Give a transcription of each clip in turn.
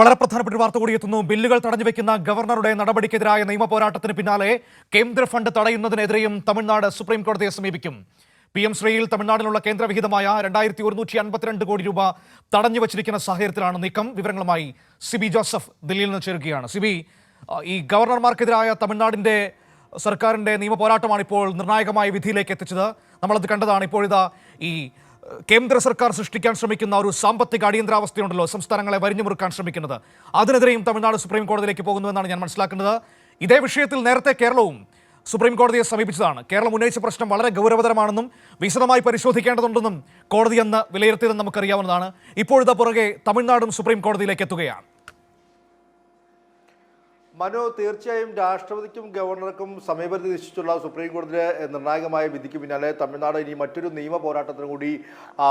വളരെ പ്രധാനപ്പെട്ട വാർത്ത കൂടി എത്തുന്നു. ബില്ലുകൾ തടഞ്ഞുവെക്കുന്ന ഗവർണറുടെ നടപടിക്കെതിരായ നിയമ പോരാട്ടത്തിന് പിന്നാലെ കേന്ദ്ര ഫണ്ട് തടയുന്നതിനെതിരെയും തമിഴ്നാട് സുപ്രീം കോടതിയെ സമീപിക്കും. PM ശ്രീയിൽ തമിഴ്നാടിനുള്ള കേന്ദ്ര വിഹിതമായ 2152 കോടി രൂപ തടഞ്ഞുവച്ചിരിക്കുന്ന സാഹചര്യത്തിലാണ് നീക്കം. വിവരങ്ങളുമായി സിബി ജോസഫ് ദില്ലിയിൽ നിന്ന് ചേരുകയാണ്. സിബി, ഈ ഗവർണർമാർക്കെതിരായ തമിഴ്നാടിന്റെ സർക്കാരിന്റെ നിയമ പോരാട്ടമാണ് ഇപ്പോൾ നിർണായകമായ വിധിയിലേക്ക് എത്തിച്ചത്. നമ്മളത് കണ്ടതാണ്. ഇപ്പോഴിതാ ഈ കേന്ദ്ര സർക്കാർ സൃഷ്ടിക്കാൻ ശ്രമിക്കുന്ന ഒരു സാമ്പത്തിക അടിയന്തരാവസ്ഥയുണ്ടല്ലോ, സംസ്ഥാനങ്ങളെ വരിഞ്ഞുമുറുക്കാൻ ശ്രമിക്കുന്നത്, അതിനെതിരെയും തമിഴ്നാട് സുപ്രീം കോടതിയിലേക്ക് പോകുന്നുവെന്നാണ് ഞാൻ മനസ്സിലാക്കുന്നത്. ഇതേ വിഷയത്തിൽ നേരത്തെ കേരളവും സുപ്രീം കോടതിയെ സമീപിച്ചതാണ്. കേരളം ഉന്നയിച്ച പ്രശ്നം വളരെ ഗൗരവതരമാണെന്നും വിശദമായി പരിശോധിക്കേണ്ടതുണ്ടെന്നും കോടതി അന്ന് വിലയിരുത്തിയതെന്ന് നമുക്കറിയാവുന്നതാണ്. ഇപ്പോഴത്തെ പുറകെ തമിഴ്നാടും സുപ്രീം കോടതിയിലേക്ക് എത്തുകയാണ്. മനു, തീർച്ചയായും രാഷ്ട്രപതിക്കും ഗവർണർക്കും സമയപരിധി നിശ്ചയിച്ചുള്ള സുപ്രീം കോടതിയിലെ നിർണായകമായ വിധിക്ക് പിന്നാലെ തമിഴ്നാട് ഇനി മറ്റൊരു നിയമ പോരാട്ടത്തിന് കൂടി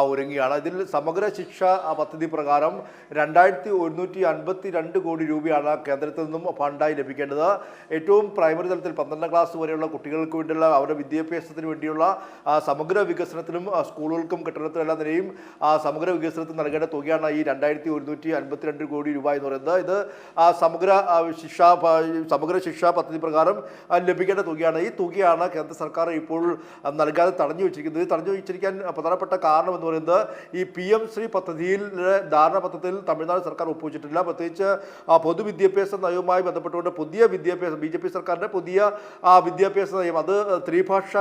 ഒരുങ്ങുകയാണ്. ഇതിൽ സമഗ്ര ശിക്ഷ പദ്ധതി പ്രകാരം 2152 കോടി രൂപയാണ് കേന്ദ്രത്തിൽ നിന്നും ഫണ്ടായി ലഭിക്കേണ്ടത്. ഏറ്റവും പ്രൈമറി തലത്തിൽ 12ാം ക്ലാസ് വരെയുള്ള കുട്ടികൾക്ക് വേണ്ടിയുള്ള അവരുടെ വിദ്യാഭ്യാസത്തിന് വേണ്ടിയുള്ള സമഗ്ര വികസനത്തിനും സ്കൂളുകൾക്കും കെട്ടിടത്തിനെല്ലാം നിലയും സമഗ്ര വികസനത്തിന് നൽകേണ്ട തുകയാണ് ഈ 2152 കോടി രൂപ എന്ന് പറയുന്നത്. ഇത് സമഗ്ര ശിക്ഷാ പദ്ധതി പ്രകാരം ലഭിക്കേണ്ട തുകയാണ്. ഈ തുകയാണ് കേന്ദ്ര സർക്കാർ ഇപ്പോൾ നൽകാതെ തടഞ്ഞു വെച്ചിരിക്കുന്നത്. തടഞ്ഞു വെച്ചിരിക്കാൻ പ്രധാനപ്പെട്ട കാരണം എന്ന് പറയുന്നത് ഈ PM ശ്രീ പദ്ധതിയിലെ ധാരണാപത്രത്തിൽ തമിഴ്നാട് സർക്കാർ ഒപ്പുവെച്ചിട്ടില്ല. പ്രത്യേകിച്ച് പൊതുവിദ്യാഭ്യാസ നയവുമായി ബന്ധപ്പെട്ടുകൊണ്ട് പുതിയ BJP സർക്കാരിൻ്റെ പുതിയ വിദ്യാഭ്യാസ നയം, അത് ത്രിഭാഷ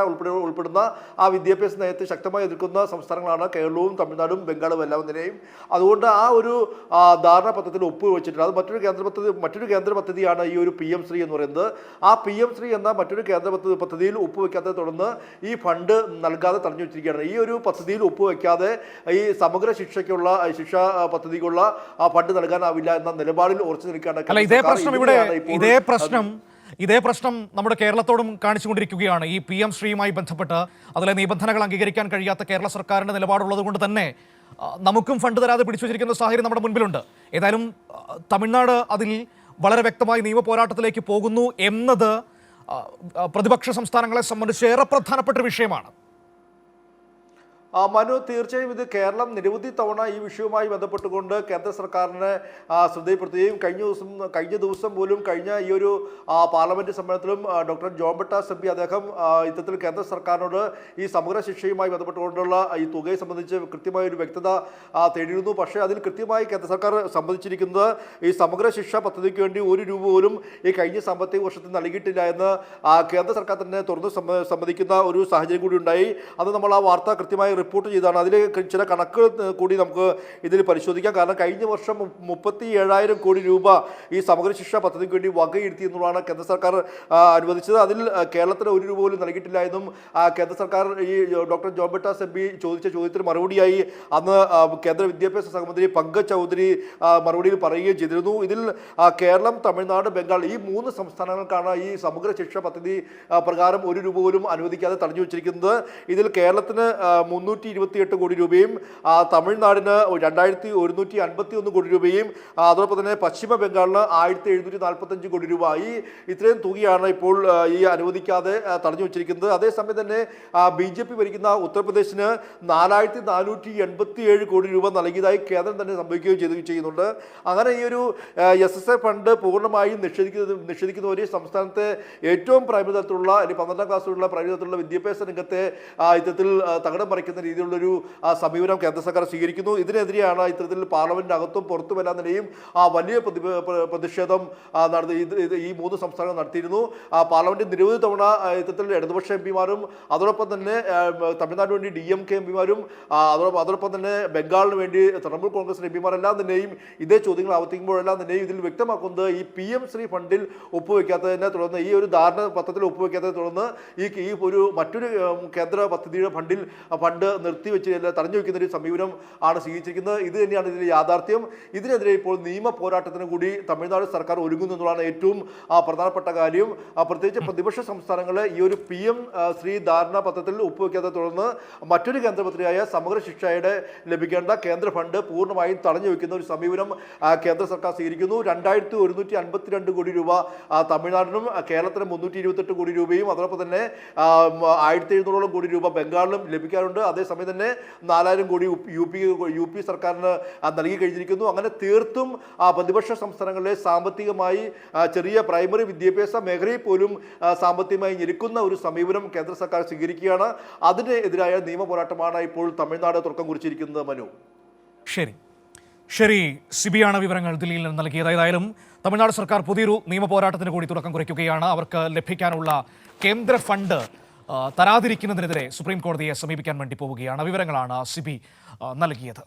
ഉൾപ്പെടുന്ന ആ വിദ്യാഭ്യാസ നയത്തെ ശക്തമായി എതിർക്കുന്ന സംസ്ഥാനങ്ങളാണ് കേരളവും തമിഴ്നാടും ബംഗാളും എല്ലാം നിലയും. അതുകൊണ്ട് ആ ഒരു ധാരണാപത്രത്തിൽ ഒപ്പുവെച്ചിട്ടില്ല. അത് മറ്റൊരു കേന്ദ്ര പദ്ധതിയാണ് ഈ ഒരു PM ശ്രീ എന്ന് പറയുന്നത്. ആ PM ശ്രീ എന്ന മറ്റൊരു കേന്ദ്ര പദ്ധതിയിൽ ഒപ്പുവെക്കാത്തത് തുടർന്ന് ഈ ഫണ്ട് നൽകാതെ തടഞ്ഞു വെച്ചിരിക്കുകയാണ്. ഈ ഒരു പദ്ധതിയിൽ ഒപ്പുവെക്കാതെ ഈ സമഗ്ര ശിക്ഷാ പദ്ധതിക്കുള്ള ആ ഫണ്ട് നൽകാനാവില്ല എന്ന നിലപാടിൽ ഉറച്ചു നിൽക്കുകയാണ്. ഇതേ പ്രശ്നം നമ്മുടെ കേരളത്തോടും കാണിച്ചുകൊണ്ടിരിക്കുകയാണ്. ഈ PM ശ്രീയുമായി ബന്ധപ്പെട്ട് അതിലെ നിബന്ധനകൾ അംഗീകരിക്കാൻ കഴിയാത്ത കേരള സർക്കാരിന്റെ നിലപാടുള്ളത് കൊണ്ട് തന്നെ നമുക്കും ഫണ്ട് തരാതെ പിടിച്ചു വെച്ചിരിക്കുന്ന സാഹചര്യം നമ്മുടെ മുൻപിലുണ്ട്. ഏതായാലും തമിഴ്നാട് അതിൽ വളരെ വ്യക്തമായി നിയമ പോരാട്ടത്തിലേക്ക് പോകുന്നു എന്നത് പ്രതിപക്ഷ സംസ്ഥാനങ്ങളെ സംബന്ധിച്ച് ഏറെ പ്രധാനപ്പെട്ട ഒരു വിഷയമാണ്. മനു, തീർച്ചയായും ഇത് കേരളം നിരവധി തവണ ഈ വിഷയവുമായി ബന്ധപ്പെട്ടുകൊണ്ട് കേന്ദ്ര സർക്കാരിനെ ശ്രദ്ധയിൽപ്പെടുത്തുകയും കഴിഞ്ഞ ദിവസം പോലും കഴിഞ്ഞ ഈ ഒരു പാർലമെന്റ് സമ്മേളനത്തിലും ഡോക്ടർ ജോൺ ബ്രിട്ടാസ് MP അദ്ദേഹം ഇത്തരത്തിൽ കേന്ദ്ര സർക്കാരിനോട് ഈ സമഗ്ര ശിക്ഷയുമായി ബന്ധപ്പെട്ടുകൊണ്ടുള്ള ഈ തുകയെ സംബന്ധിച്ച് കൃത്യമായ ഒരു വ്യക്തത തേടിയിരുന്നു. പക്ഷേ അതിൽ കൃത്യമായി കേന്ദ്ര സർക്കാർ സംബന്ധിച്ചിരിക്കുന്നത് ഈ സമഗ്ര ശിക്ഷാ പദ്ധതിക്ക് വേണ്ടി ഒരു രൂപ പോലും ഈ കഴിഞ്ഞ സാമ്പത്തിക വർഷത്തിൽ നൽകിയിട്ടില്ല എന്ന് കേന്ദ്ര സർക്കാർ തന്നെ തുറന്ന് സമ്മതിക്കുന്ന ഒരു സാഹചര്യം കൂടി ഉണ്ടായി. അത് നമ്മൾ ആ വാർത്ത കൃത്യമായി റിപ്പോർട്ട് ചെയ്താണ്. അതിൽ ചില കണക്കുകൾ കൂടി നമുക്ക് ഇതിൽ പരിശോധിക്കാം. കാരണം കഴിഞ്ഞ വർഷം 37,000 കോടി രൂപ ഈ സമഗ്ര ശിക്ഷാ പദ്ധതിക്ക് വേണ്ടി വകയിരുത്തി എന്നുള്ളതാണ് കേന്ദ്ര സർക്കാർ അനുവദിച്ചത്. അതിൽ കേരളത്തിന് ഒരു രൂപ പോലും നൽകിയിട്ടില്ല എന്നും കേന്ദ്ര സർക്കാർ ഈ ഡോക്ടർ ജോൺ ബ്രിട്ടാസ് MP ചോദിച്ച ചോദ്യത്തിന് മറുപടിയായി അന്ന് കേന്ദ്ര വിദ്യാഭ്യാസ സഹമന്ത്രി പങ്കജ് ചൗധരി മറുപടിയിൽ പറയുകയും ചെയ്തിരുന്നു. ഇതിൽ കേരളം, തമിഴ്നാട്, ബംഗാൾ ഈ 3 സംസ്ഥാനങ്ങൾക്കാണ് ഈ സമഗ്ര ശിക്ഷാ പദ്ധതി പ്രകാരം ഒരു രൂപ പോലും അനുവദിക്കാതെ തടഞ്ഞു വെച്ചിരിക്കുന്നത്. ഇതിൽ കേരളത്തിന് 328 കോടി രൂപയും തമിഴ്നാടിന് 2151 കോടി രൂപയും അതോടൊപ്പം തന്നെ പശ്ചിമ ബംഗാളിന് 1745 കോടി രൂപ. ഇത്രയും തുകയാണ് ഇപ്പോൾ ഈ അനുവദിക്കാതെ തടഞ്ഞു വെച്ചിരിക്കുന്നത്. അതേസമയം തന്നെ BJP ഭരിക്കുന്ന ഉത്തർപ്രദേശിന് 4487 കോടി രൂപ നൽകിയതായി കേന്ദ്രം തന്നെ സംഭവിക്കുകയും ചെയ്യുന്നുണ്ട്. അങ്ങനെ ഈ ഒരു SSA ഫണ്ട് പൂർണ്ണമായും നിഷേധിക്കുന്ന ഒരു സംസ്ഥാനത്തെ ഏറ്റവും പ്രൈമറി തലത്തിലുള്ള 12ാം ക്ലാസ്സിലുള്ള പ്രൈമറി തലത്തിലുള്ള വിദ്യാഭ്യാസ രംഗത്തെ ഇത്തരത്തിൽ തകിടം മറിക്കുന്ന രീതിയിലുള്ളൊരു സമീപനം കേന്ദ്ര സർക്കാർ സ്വീകരിക്കുന്നു. ഇതിനെതിരെയാണ് ഇത്തരത്തിൽ പാർലമെന്റിനകത്തും പുറത്തുമെല്ലാം നിലയും വലിയ പ്രതിഷേധം ഈ 3 സംസ്ഥാനങ്ങൾ നടത്തിയിരുന്നു. പാർലമെന്റിൽ നിരവധി തവണ ഇത്തരത്തിൽ ഇടതുപക്ഷ MPമാരും അതോടൊപ്പം തന്നെ തമിഴ്നാടിന് വേണ്ടി DMK MPമാരും അതോടൊപ്പം തന്നെ ബംഗാളിന് വേണ്ടി തൃണമൂൽ കോൺഗ്രസിന്റെ MPമാരെല്ലാം തന്നെയും ഇതേ ചോദ്യങ്ങൾ ആവർത്തിക്കുമ്പോഴെല്ലാം തന്നെയും ഇതിൽ വ്യക്തമാക്കുന്നത് ഈ PM ശ്രീ ഫണ്ടിൽ ഒപ്പുവെക്കാത്തതിനെ തുടർന്ന്, ഈ ഒരു ധാരണ പത്രത്തിൽ ഒപ്പുവെക്കാത്തതിനെ തുടർന്ന് ഈ ഒരു മറ്റൊരു കേന്ദ്ര പദ്ധതിയുടെ ഫണ്ട് നിർത്തിവെച്ച് തടഞ്ഞു വയ്ക്കുന്ന ഒരു സമീപനം ആണ് സ്വീകരിച്ചിരിക്കുന്നത്. ഇത് തന്നെയാണ് ഇതിന്റെ യാഥാർത്ഥ്യം. ഇതിനെതിരെ ഇപ്പോൾ നിയമ പോരാട്ടത്തിന് കൂടി തമിഴ്നാട് സർക്കാർ ഒരുങ്ങുന്നു എന്നുള്ളതാണ് ഏറ്റവും പ്രധാനപ്പെട്ട കാര്യം. പ്രത്യേകിച്ച് പ്രതിപക്ഷ സംസ്ഥാനങ്ങളെ ഈ ഒരു PM ശ്രീ ധാരണാ പത്രത്തിൽ ഒപ്പുവെക്കാതെ തുടർന്ന് മറ്റൊരു കേന്ദ്ര പദ്ധതിയായ സമഗ്ര ശിക്ഷയുടെ ലഭിക്കേണ്ട കേന്ദ്ര ഫണ്ട് പൂർണ്ണമായും തടഞ്ഞു വയ്ക്കുന്ന ഒരു സമീപനം കേന്ദ്ര സർക്കാർ സ്വീകരിക്കുന്നു. 2152 കോടി രൂപ തമിഴ്നാടിനും കേരളത്തിന് 328 കോടി രൂപയും അതോടൊപ്പം തന്നെ 1700 കോടി രൂപ ബംഗാളിലും ലഭിക്കാറുണ്ട്. അതേസമയം തന്നെ 4000 കോടി യു പി സർക്കാരിന് നൽകി കഴിഞ്ഞിരിക്കുന്നു. അങ്ങനെ തീർത്തും പ്രതിപക്ഷ സംസ്ഥാനങ്ങളിലെ സാമ്പത്തികമായി ചെറിയ പ്രൈമറി വിദ്യാഭ്യാസ മേഖലയിൽ പോലും സാമ്പത്തികമായി ഞെരുക്കുന്ന ഒരു സമീപനം കേന്ദ്ര സർക്കാർ സ്വീകരിക്കുകയാണ്. അതിനെതിരായ നിയമ പോരാട്ടമാണ് ഇപ്പോൾ തമിഴ്നാട് തുടക്കം കുറിച്ചിരിക്കുന്നത്. മനു, ശരി, സിബിയാണ് വിവരങ്ങൾ ദില്ലിയിൽ നിന്ന് നൽകിയത്. ഏതായാലും തമിഴ്നാട് സർക്കാർ പുതിയൊരു നിയമ പോരാട്ടത്തിന് കൂടി തുടക്കം കുറിക്കുകയാണ്. അവർക്ക് ലഭിക്കാനുള്ള കേന്ദ്ര ഫണ്ട് തരാതിരിക്കുന്നതിനെതിരെ സുപ്രീം കോടതിയെ സമീപിക്കാൻ വേണ്ടി പോവുകയാണ്. വിവരങ്ങളാണ് സിബി നൽകിയത്.